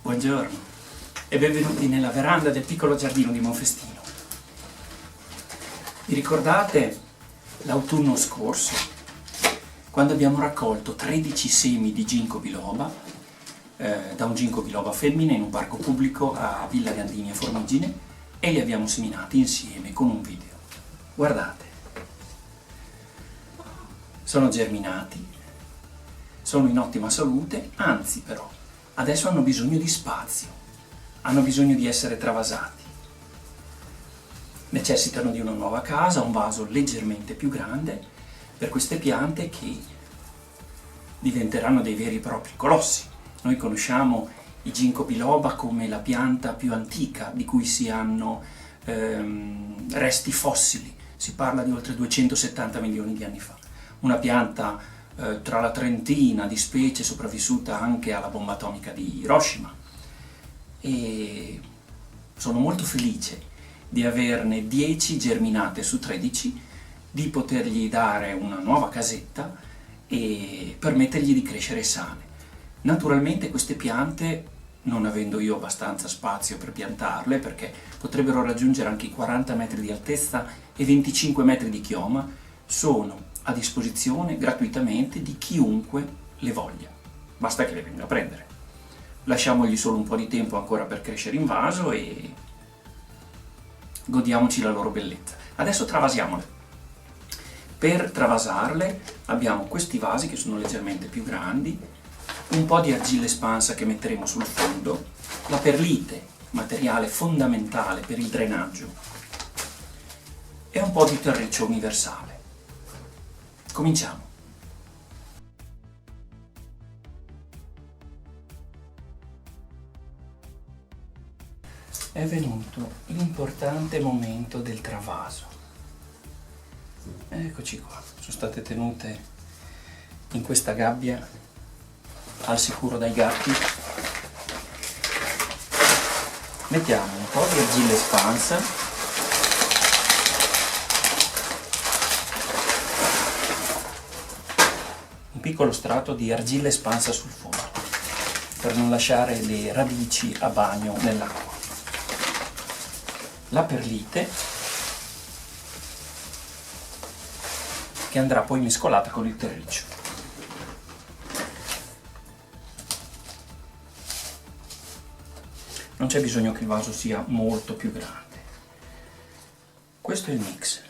Buongiorno e benvenuti nella veranda del piccolo giardino di Monfestino. Vi ricordate l'autunno scorso, quando abbiamo raccolto 13 semi di ginkgo biloba da un ginkgo biloba femmina in un parco pubblico a Villa Gandini a Formigine e li abbiamo seminati insieme con un video. Guardate, sono germinati, sono in ottima salute, anzi però adesso hanno bisogno di spazio, hanno bisogno di essere travasati. Necessitano di una nuova casa, un vaso leggermente più grande per queste piante che diventeranno dei veri e propri colossi. Noi conosciamo i ginkgo biloba come la pianta più antica di cui si hanno resti fossili. Si parla di oltre 270 milioni di anni fa. Una pianta tra la trentina di specie sopravvissuta anche alla bomba atomica di Hiroshima. E sono molto felice di averne 10 germinate su 13, di potergli dare una nuova casetta e permettergli di crescere sane. Naturalmente queste piante, non avendo io abbastanza spazio per piantarle, perché potrebbero raggiungere anche i 40 metri di altezza e 25 metri di chioma, sono a disposizione gratuitamente di chiunque le voglia. Basta che le venga a prendere. Lasciamogli solo un po' di tempo ancora per crescere in vaso e godiamoci la loro bellezza. Adesso travasiamole. Per travasarle abbiamo questi vasi che sono leggermente più grandi, un po' di argilla espansa che metteremo sul fondo, la perlite, materiale fondamentale per il drenaggio, e un po' di terriccio universale. Cominciamo. È venuto l'importante momento del travaso. Eccoci qua, sono state tenute in questa gabbia al sicuro dai gatti. Mettiamo un po' di argilla espansa, un piccolo strato di argilla espansa sul fondo per non lasciare le radici a bagno nell'acqua. La perlite che andrà poi mescolata con il terriccio. Non c'è bisogno che il vaso sia molto più grande. Questo è il mix.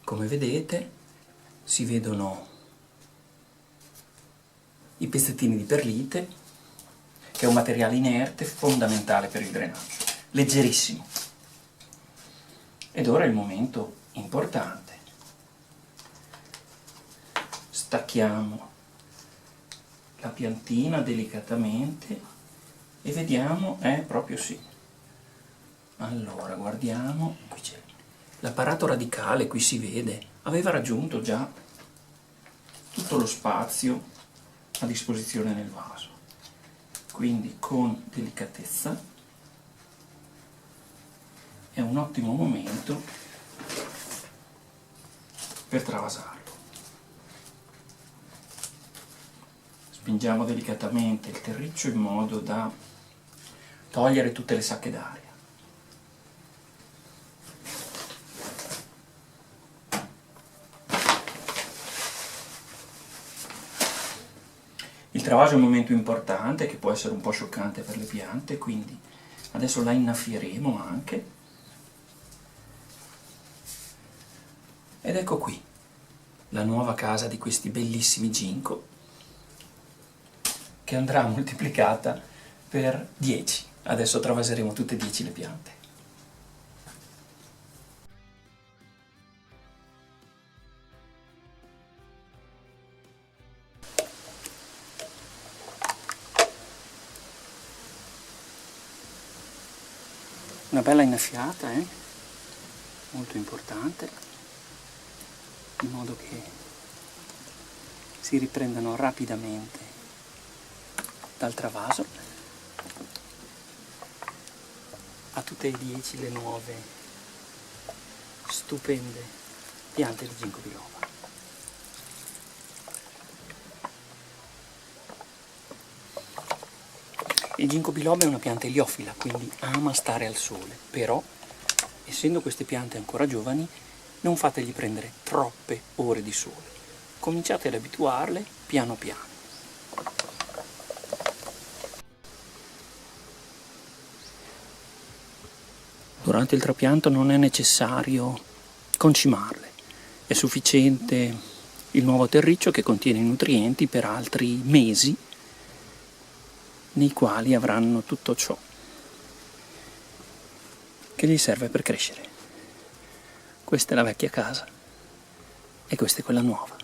Come vedete si vedono i pezzettini di perlite, che è un materiale inerte fondamentale per il drenaggio, leggerissimo. Ed ora è il momento importante. Stacchiamo la piantina delicatamente e vediamo, proprio sì. Allora, guardiamo, qui c'è l'apparato radicale, qui si vede, aveva raggiunto già tutto lo spazio a disposizione nel vaso. Quindi con delicatezza è un ottimo momento per travasarlo. Spingiamo delicatamente il terriccio in modo da togliere tutte le sacche d'aria. Il travaso è un momento importante che può essere un po' scioccante per le piante, quindi adesso la innaffieremo anche. Ed ecco qui la nuova casa di questi bellissimi ginkgo, che andrà moltiplicata per 10. Adesso travaseremo tutte e 10 le piante. Una bella innaffiata, molto importante, in modo che si riprendano rapidamente dal travaso. A tutte e 10 le nuove stupende piante di ginkgo biloba. Il ginkgo biloba è una pianta eliofila, quindi ama stare al sole, però essendo queste piante ancora giovani non fategli prendere troppe ore di sole. Cominciate ad abituarle piano piano. Durante il trapianto non è necessario concimarle, è sufficiente il nuovo terriccio che contiene i nutrienti per altri mesi nei quali avranno tutto ciò che gli serve per crescere. Questa è la vecchia casa e questa è quella nuova.